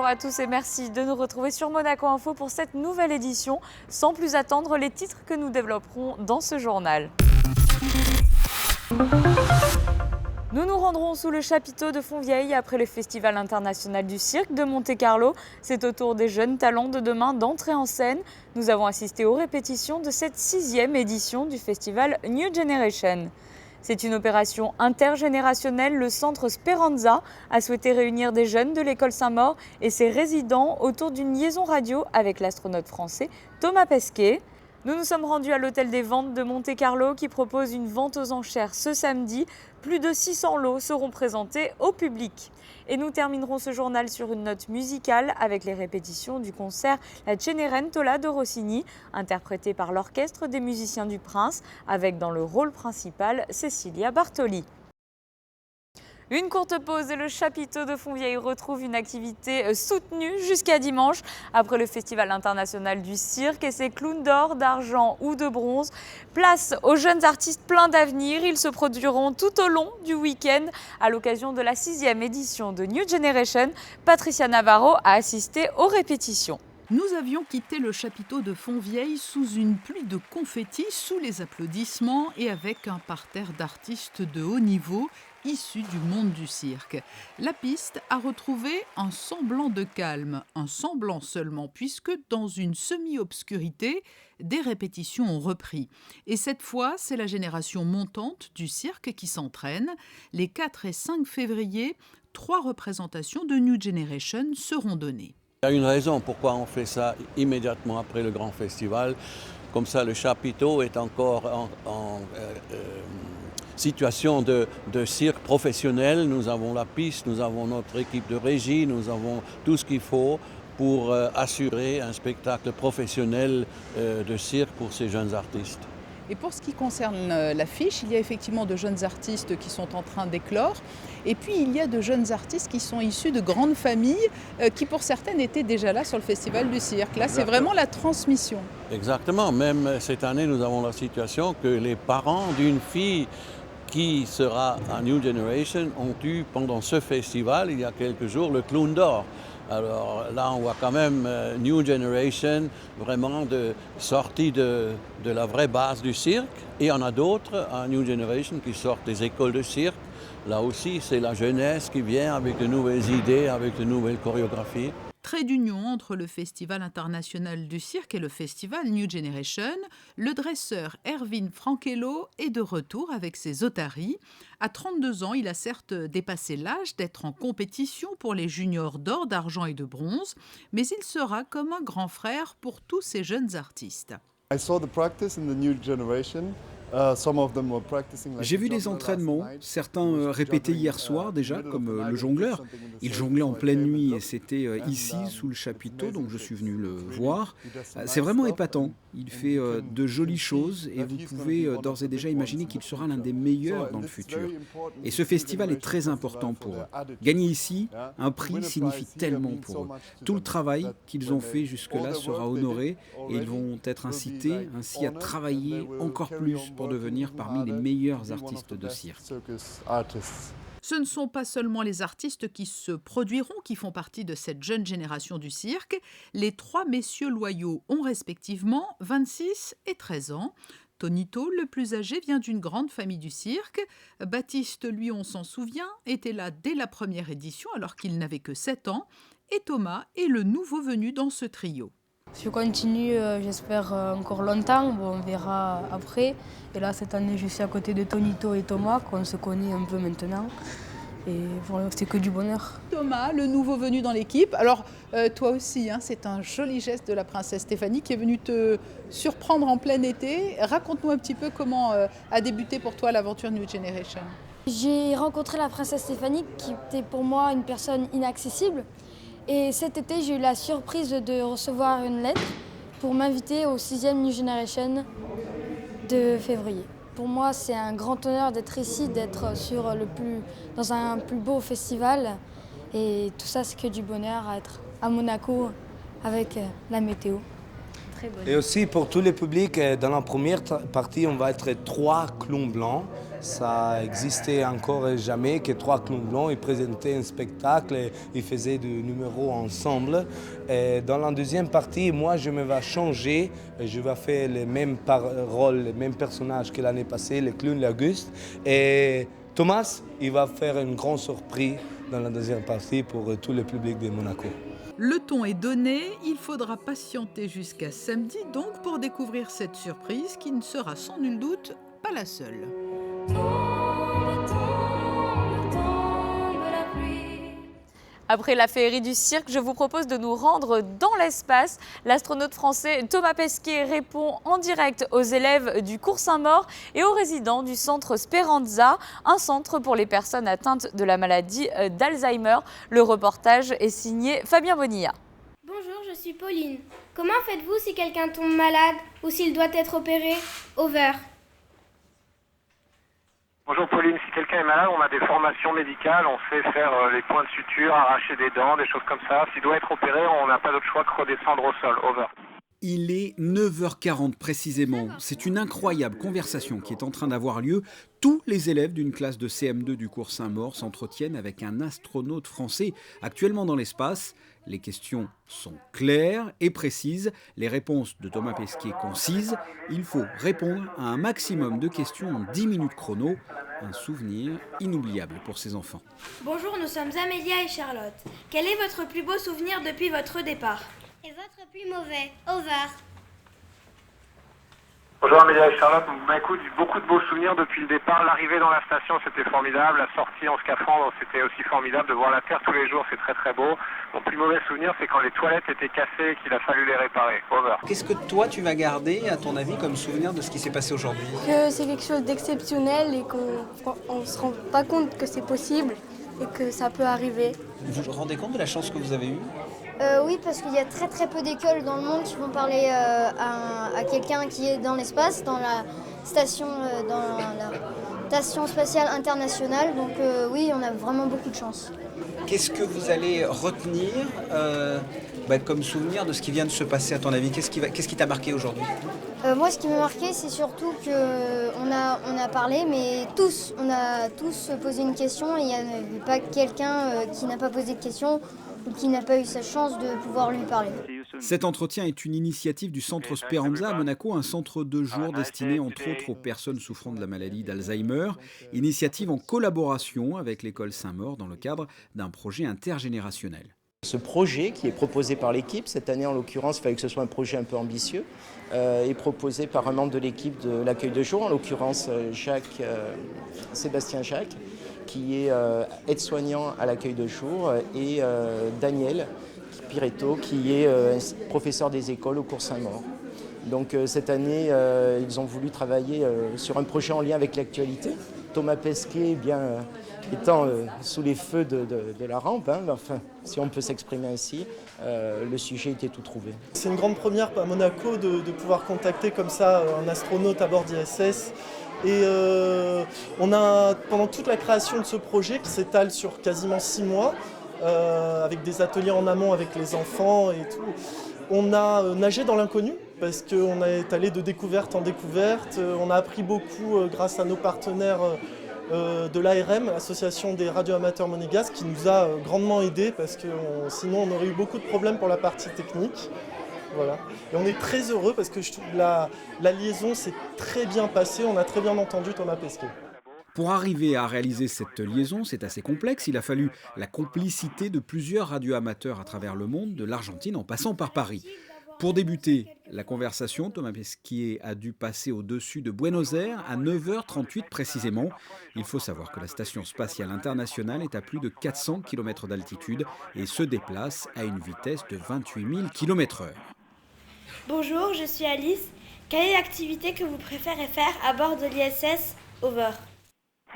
Bonjour à tous et merci de nous retrouver sur Monaco Info pour cette nouvelle édition. Sans plus attendre, les titres que nous développerons dans ce journal. Nous nous rendrons sous le chapiteau de Fontvieille après le Festival international du cirque de Monte-Carlo. C'est au tour des jeunes talents de demain d'entrer en scène. Nous avons assisté aux répétitions de cette 6e édition du festival New Generation. C'est une opération intergénérationnelle. Le centre Speranza a souhaité réunir des jeunes de l'école Saint-Maur et ses résidents autour d'une liaison radio avec l'astronaute français Thomas Pesquet. Nous nous sommes rendus à l'hôtel des ventes de Monte-Carlo qui propose une vente aux enchères ce samedi. Plus de 600 lots seront présentés au public. Et nous terminerons ce journal sur une note musicale avec les répétitions du concert La Cenerentola de Rossini, interprété par l'orchestre des musiciens du Prince, avec dans le rôle principal Cecilia Bartoli. Une courte pause et le chapiteau de Fontvieille retrouve une activité soutenue jusqu'à dimanche après le Festival international du cirque et ses clowns d'or, d'argent ou de bronze. Place aux jeunes artistes pleins d'avenir. Ils se produiront tout au long du week-end à l'occasion de la 6e édition de New Generation. Patricia Navarro a assisté aux répétitions. Nous avions quitté le chapiteau de Fontvieille sous une pluie de confettis, sous les applaudissements et avec un parterre d'artistes de haut niveau issus du monde du cirque. La piste a retrouvé un semblant de calme, un semblant seulement, puisque dans une semi-obscurité, des répétitions ont repris. Et cette fois, c'est la génération montante du cirque qui s'entraîne. Les 4 et 5 février, 3 représentations de New Generation seront données. Il y a une raison pourquoi on fait ça immédiatement après le grand festival. Comme ça, le chapiteau est encore en situation de cirque professionnel. Nous avons la piste, nous avons notre équipe de régie, nous avons tout ce qu'il faut pour assurer un spectacle professionnel de cirque pour ces jeunes artistes. Et pour ce qui concerne l'affiche, il y a effectivement de jeunes artistes qui sont en train d'éclore. Et puis il y a de jeunes artistes qui sont issus de grandes familles qui pour certaines étaient déjà là sur le Festival du cirque. Là, c'est vraiment la transmission. Exactement. Même cette année, nous avons la situation que les parents d'une fille qui sera à New Generation ont eu pendant ce festival, il y a quelques jours, le clown d'or. Alors là, on voit quand même New Generation vraiment sortie de la vraie base du cirque. Et il y en a d'autres à New Generation qui sortent des écoles de cirque. Là aussi, c'est la jeunesse qui vient avec de nouvelles idées, avec de nouvelles chorégraphies. Trait d'union entre le Festival international du cirque et le Festival New Generation, le dresseur Erwin Frankello est de retour avec ses otaries. À 32 ans, il a certes dépassé l'âge d'être en compétition pour les juniors d'or, d'argent et de bronze, mais il sera comme un grand frère pour tous ces jeunes artistes. J'ai vu des entraînements, certains répétaient hier soir déjà, comme le jongleur. Il jonglait en pleine nuit et c'était ici, sous le chapiteau, donc je suis venu le voir. C'est vraiment épatant. Il fait de jolies choses et vous pouvez d'ores et déjà imaginer qu'il sera l'un des meilleurs dans le futur. Et ce festival est très important pour eux. Gagner ici, un prix signifie tellement pour eux. Tout le travail qu'ils ont fait jusque-là sera honoré et ils vont être incités ainsi à travailler encore plus pour devenir parmi les meilleurs artistes de cirque. Ce ne sont pas seulement les artistes qui se produiront qui font partie de cette jeune génération du cirque. Les 3 messieurs loyaux ont respectivement 26 et 13 ans. Tonito, le plus âgé, vient d'une grande famille du cirque. Baptiste, lui, on s'en souvient, était là dès la première édition alors qu'il n'avait que 7 ans. Et Thomas est le nouveau venu dans ce trio. Je continue, j'espère, encore longtemps. Bon, on verra après. Et là, cette année, je suis à côté de Tonito et Thomas, qu'on se connaît un peu maintenant. Et voilà, c'est que du bonheur. Thomas, le nouveau venu dans l'équipe. Alors, toi aussi, hein, c'est un joli geste de la princesse Stéphanie qui est venue te surprendre en plein été. Raconte-nous un petit peu comment a débuté pour toi l'aventure New Generation. J'ai rencontré la princesse Stéphanie, qui était pour moi une personne inaccessible. Et cet été, j'ai eu la surprise de recevoir une lettre pour m'inviter au 6e New Generation de février. Pour moi, c'est un grand honneur d'être ici, d'être dans un plus beau festival. Et tout ça, c'est que du bonheur à être à Monaco avec la météo. Très bonne. Et aussi pour tous les publics, dans la première partie, on va être 3 clowns blancs. Ça existait encore jamais que 3 clowns blancs ils présentaient un spectacle et ils faisaient des numéros ensemble. Et dans la deuxième partie, moi je me vais changer et je vais faire les mêmes rôles, les mêmes personnages que l'année passée, les clowns l'Auguste. Et Thomas, il va faire une grande surprise dans la deuxième partie pour tout le public de Monaco. Le ton est donné, il faudra patienter jusqu'à samedi donc pour découvrir cette surprise qui ne sera sans nul doute pas la seule. Après la féerie du cirque, je vous propose de nous rendre dans l'espace. L'astronaute français Thomas Pesquet répond en direct aux élèves du cours Saint-Maur et aux résidents du centre Speranza, un centre pour les personnes atteintes de la maladie d'Alzheimer. Le reportage est signé Fabien Bonilla. Bonjour, je suis Pauline. Comment faites-vous si quelqu'un tombe malade ou s'il doit être opéré? Over. Bonjour Pauline, si quelqu'un est malade, on a des formations médicales, on sait faire les points de suture, arracher des dents, des choses comme ça. S'il doit être opéré, on n'a pas d'autre choix que redescendre au sol. Over. Il est 9h40 précisément. C'est une incroyable conversation qui est en train d'avoir lieu. Tous les élèves d'une classe de CM2 du cours Saint-Maur s'entretiennent avec un astronaute français actuellement dans l'espace. Les questions sont claires et précises, les réponses de Thomas Pesquet concises. Il faut répondre à un maximum de questions en 10 minutes chrono. Un souvenir inoubliable pour ces enfants. Bonjour, nous sommes Amélia et Charlotte. Quel est votre plus beau souvenir depuis votre départ? Et votre plus mauvais? Over. Bonjour Amélia et Charlotte, écoute, beaucoup de beaux souvenirs depuis le départ. L'arrivée dans la station, c'était formidable. La sortie en scaphandre, c'était aussi formidable. De voir la Terre tous les jours, c'est très très beau. Mon plus mauvais souvenir, c'est quand les toilettes étaient cassées et qu'il a fallu les réparer. Over. Qu'est-ce que toi, tu vas garder, à ton avis, comme souvenir de ce qui s'est passé aujourd'hui? Que c'est quelque chose d'exceptionnel et qu'on ne se rend pas compte que c'est possible et que ça peut arriver. Vous vous rendez compte de la chance que vous avez eue? Oui, parce qu'il y a très très peu d'écoles dans le monde qui vont parler à quelqu'un qui est dans l'espace, dans la station spatiale internationale. Donc oui, on a vraiment beaucoup de chance. Qu'est-ce que vous allez retenir comme souvenir de ce qui vient de se passer à ton avis? Qu'est-ce qui t'a marqué aujourd'hui? Moi, ce qui m'a marqué, c'est surtout qu'on a parlé, mais on a tous posé une question et il n'y avait pas quelqu'un qui n'a pas posé de question ou qui n'a pas eu sa chance de pouvoir lui parler. Cet entretien est une initiative du centre Speranza à Monaco, un centre de jour destiné entre autres aux personnes souffrant de la maladie d'Alzheimer. Initiative en collaboration avec l'école Saint-Maur dans le cadre d'un projet intergénérationnel. Ce projet qui est proposé par l'équipe, cette année en l'occurrence, il fallait que ce soit un projet un peu ambitieux, est proposé par un membre de l'équipe de l'accueil de jour, en l'occurrence Sébastien Jacques, qui est aide-soignant à l'accueil de jour, et Daniel Piretto, qui est professeur des écoles au cours Saint-Maur. Donc cette année, ils ont voulu travailler sur un projet en lien avec l'actualité. Thomas Pesquet, étant sous les feux de la rampe, enfin, si on peut s'exprimer ainsi, le sujet était tout trouvé. C'est une grande première à Monaco de pouvoir contacter comme ça un astronaute à bord d'ISS. Et on a, pendant toute la création de ce projet, qui s'étale sur quasiment 6 mois, avec des ateliers en amont avec les enfants et tout, on a nagé dans l'inconnu parce qu'on est allé de découverte en découverte. On a appris beaucoup grâce à nos partenaires de l'ARM, l'Association des radioamateurs monégasques, qui nous a grandement aidés parce que sinon on aurait eu beaucoup de problèmes pour la partie technique. Voilà. Et on est très heureux parce que la liaison s'est très bien passée, on a très bien entendu Thomas Pesquet. Pour arriver à réaliser cette liaison, c'est assez complexe. Il a fallu la complicité de plusieurs radioamateurs à travers le monde, de l'Argentine en passant par Paris. Pour débuter la conversation, Thomas Pesquet a dû passer au-dessus de Buenos Aires à 9h38 précisément. Il faut savoir que la Station spatiale internationale est à plus de 400 km d'altitude et se déplace à une vitesse de 28 000 km/h. Bonjour, je suis Alice. Quelle est l'activité que vous préférez faire à bord de l'ISS Over?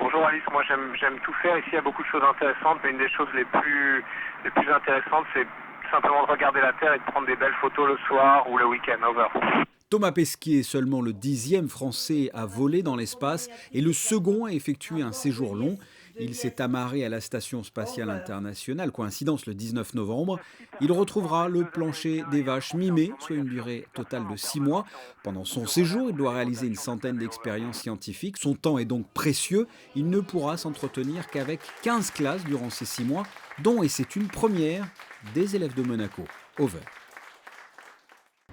Bonjour Alice, moi j'aime tout faire. Ici il y a beaucoup de choses intéressantes, mais une des choses les plus intéressantes, c'est simplement de regarder la Terre et de prendre des belles photos le soir ou le week-end. Over. Thomas Pesquet est seulement le 10e Français à voler dans l'espace et le second à effectuer un séjour long. Il s'est amarré à la Station spatiale internationale, coïncidence le 19 novembre. Il retrouvera le plancher des vaches mi-mai, soit une durée totale de 6 mois. Pendant son séjour, il doit réaliser une centaine d'expériences scientifiques. Son temps est donc précieux. Il ne pourra s'entretenir qu'avec 15 classes durant ces 6 mois, dont, et c'est une première, des élèves de Monaco. Over.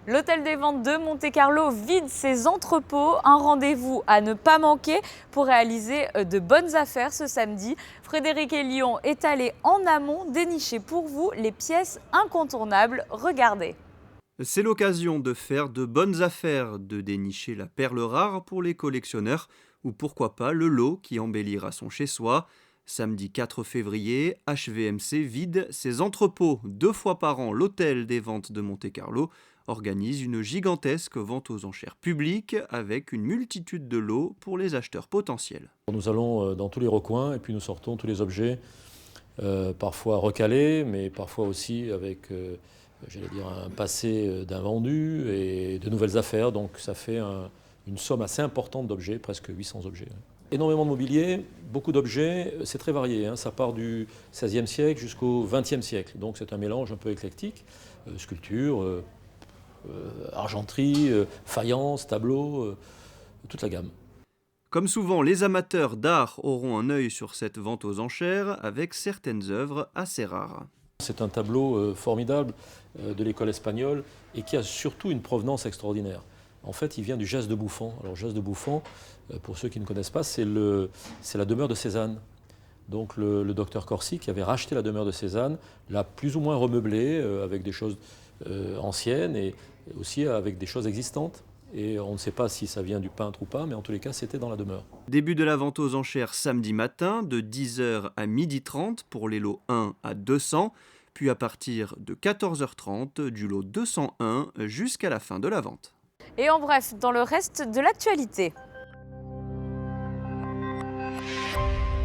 L'hôtel des ventes de Monte-Carlo vide ses entrepôts. Un rendez-vous à ne pas manquer pour réaliser de bonnes affaires ce samedi. Frédéric Elion est allé en amont dénicher pour vous les pièces incontournables. Regardez. C'est l'occasion de faire de bonnes affaires, de dénicher la perle rare pour les collectionneurs ou pourquoi pas le lot qui embellira son chez-soi. Samedi 4 février, HVMC vide ses entrepôts. 2 fois par an, l'hôtel des ventes de Monte-Carlo organise une gigantesque vente aux enchères publiques avec une multitude de lots pour les acheteurs potentiels. Nous allons dans tous les recoins et puis nous sortons tous les objets, parfois recalés, mais parfois aussi avec un passé d'invendus et de nouvelles affaires. Donc ça fait une somme assez importante d'objets, presque 800 objets. Énormément de mobilier, beaucoup d'objets, c'est très varié. Ça part du XVIe siècle jusqu'au XXe siècle. Donc c'est un mélange un peu éclectique, sculpture, argenterie, faïence, tableau, toute la gamme. Comme souvent, les amateurs d'art auront un œil sur cette vente aux enchères avec certaines œuvres assez rares. C'est un tableau formidable de l'école espagnole et qui a surtout une provenance extraordinaire. En fait, il vient du Jas de Buffon. Alors, Jas de Buffon, pour ceux qui ne connaissent pas, c'est la demeure de Cézanne. Donc, le docteur Corsi, qui avait racheté la demeure de Cézanne, l'a plus ou moins remeublée avec des choses anciennes et aussi avec des choses existantes. Et on ne sait pas si ça vient du peintre ou pas, mais en tous les cas, c'était dans la demeure. Début de la vente aux enchères samedi matin, de 10h à 12h30 pour les lots 1 à 200, puis à partir de 14h30 du lot 201 jusqu'à la fin de la vente. Et en bref, dans le reste de l'actualité.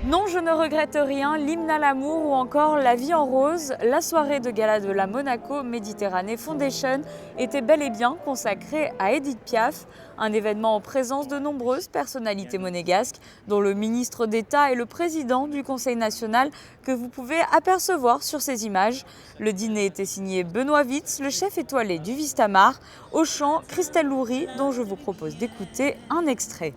Non, je ne regrette rien, l'hymne à l'amour ou encore la vie en rose, la soirée de gala de la Monaco Méditerranée Foundation était bel et bien consacrée à Edith Piaf, un événement en présence de nombreuses personnalités monégasques, dont le ministre d'État et le président du Conseil national que vous pouvez apercevoir sur ces images. Le dîner était signé Benoît Witz, le chef étoilé du Vistamar, au chant Christelle Loury, dont je vous propose d'écouter un extrait.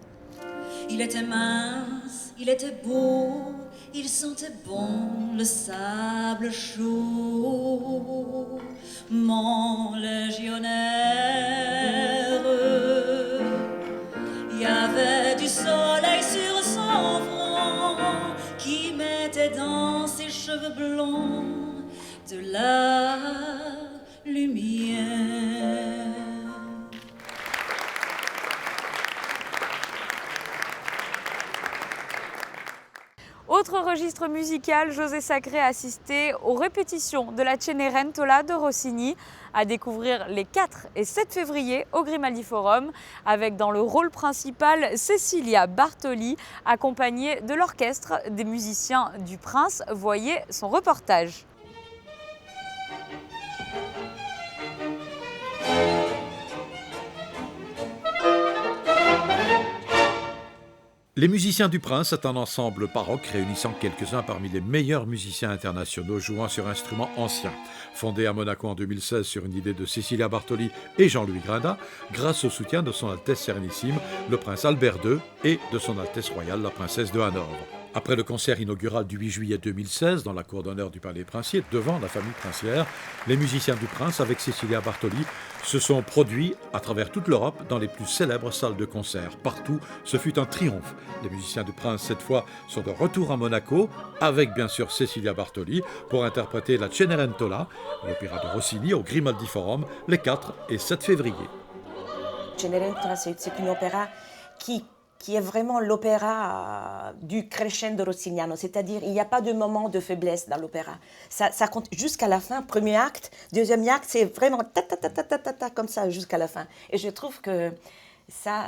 Il était mince, il était beau, il sentait bon le sable chaud. Mon légionnaire, il y avait du soleil sur son front qui mettait dans ses cheveux blonds de la lumière. Autre registre musical, José Sacré a assisté aux répétitions de la Cenerentola de Rossini, à découvrir les 4 et 7 février au Grimaldi Forum, avec dans le rôle principal Cecilia Bartoli, accompagnée de l'orchestre des musiciens du Prince. Voyez son reportage. Les musiciens du Prince est un ensemble baroque réunissant quelques-uns parmi les meilleurs musiciens internationaux jouant sur instruments anciens. Fondé à Monaco en 2016 sur une idée de Cecilia Bartoli et Jean-Louis Grinda, grâce au soutien de son Altesse Sérénissime, le Prince Albert II, et de son Altesse Royale, la Princesse de Hanovre. Après le concert inaugural du 8 juillet 2016 dans la cour d'honneur du Palais Princier, devant la famille princière, les musiciens du Prince, avec Cecilia Bartoli, se sont produits à travers toute l'Europe dans les plus célèbres salles de concert. Partout, ce fut un triomphe. Les musiciens du Prince, cette fois, sont de retour à Monaco, avec bien sûr Cecilia Bartoli, pour interpréter la Cenerentola, l'opéra de Rossini, au Grimaldi Forum, les 4 et 7 février. Cenerentola, c'est une opéra qui est vraiment l'opéra du crescendo rossiniano, c'est-à-dire il n'y a pas de moment de faiblesse dans l'opéra. Ça compte jusqu'à la fin, premier acte, deuxième acte, c'est vraiment ta comme ça jusqu'à la fin. Et je trouve que ça,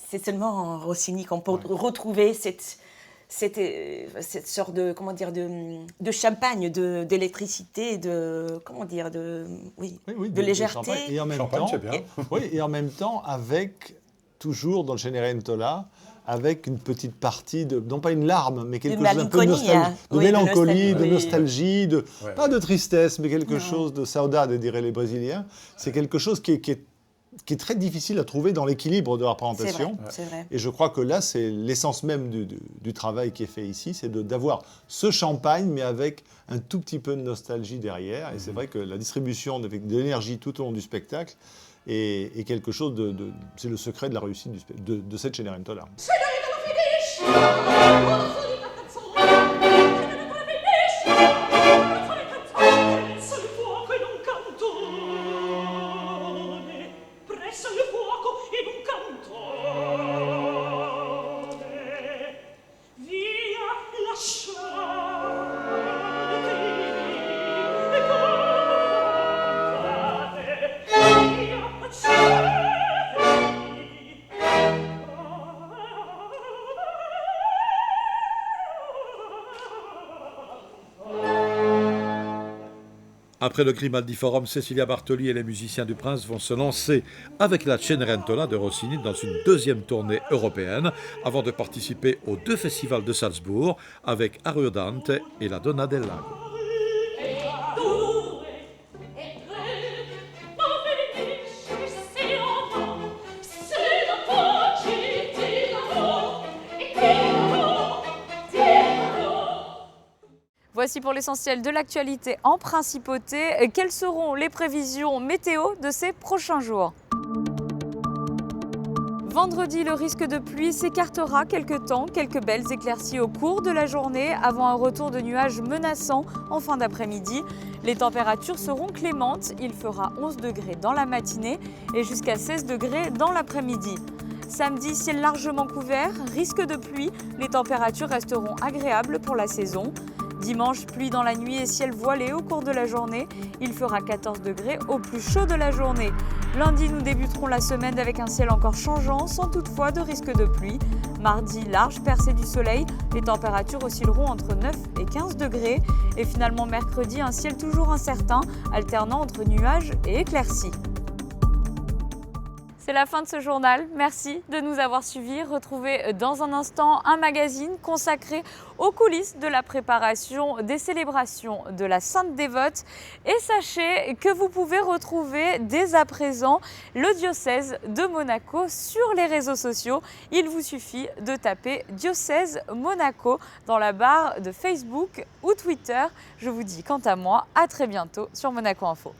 c'est seulement en Rossini qu'on peut retrouver c'était cette sorte de, comment dire, de champagne, d'électricité, de légèreté. Et en même Champagne, temps, c'est bien. et en même temps, avec, toujours dans le Cenerentola, avec une petite partie de, non pas une larme, mais quelque chose un peu de mélancolie, de nostalgie, pas de tristesse, mais quelque chose de saudade, diraient les Brésiliens. C'est quelque chose qui est très difficile à trouver dans l'équilibre de la représentation. C'est vrai. Et je crois que là, c'est l'essence même du travail qui est fait ici, c'est d'avoir ce champagne, mais avec un tout petit peu de nostalgie derrière. Et c'est vrai que la distribution de l'énergie tout au long du spectacle est quelque chose c'est le secret de la réussite de cette Cenerentola. Après le Grimaldi Forum, Cecilia Bartoli et les musiciens du Prince vont se lancer avec la Cenerentola de Rossini dans une deuxième tournée européenne avant de participer aux 2 festivals de Salzbourg avec Ariodante et la Donna del Lago. Voici pour l'essentiel de l'actualité en principauté. Quelles seront les prévisions météo de ces prochains jours ? Vendredi, le risque de pluie s'écartera quelque temps, quelques belles éclaircies au cours de la journée avant un retour de nuages menaçants en fin d'après-midi. Les températures seront clémentes, il fera 11 degrés dans la matinée et jusqu'à 16 degrés dans l'après-midi. Samedi, ciel largement couvert, risque de pluie, les températures resteront agréables pour la saison. Dimanche, pluie dans la nuit et ciel voilé au cours de la journée. Il fera 14 degrés au plus chaud de la journée. Lundi, nous débuterons la semaine avec un ciel encore changeant, sans toutefois de risque de pluie. Mardi, large percée du soleil. Les températures oscilleront entre 9 et 15 degrés. Et finalement, mercredi, un ciel toujours incertain, alternant entre nuages et éclaircies. C'est la fin de ce journal. Merci de nous avoir suivis. Retrouvez dans un instant un magazine consacré aux coulisses de la préparation des célébrations de la Sainte Dévote. Et sachez que vous pouvez retrouver dès à présent le diocèse de Monaco sur les réseaux sociaux. Il vous suffit de taper diocèse Monaco dans la barre de Facebook ou Twitter. Je vous dis quant à moi à très bientôt sur Monaco Info.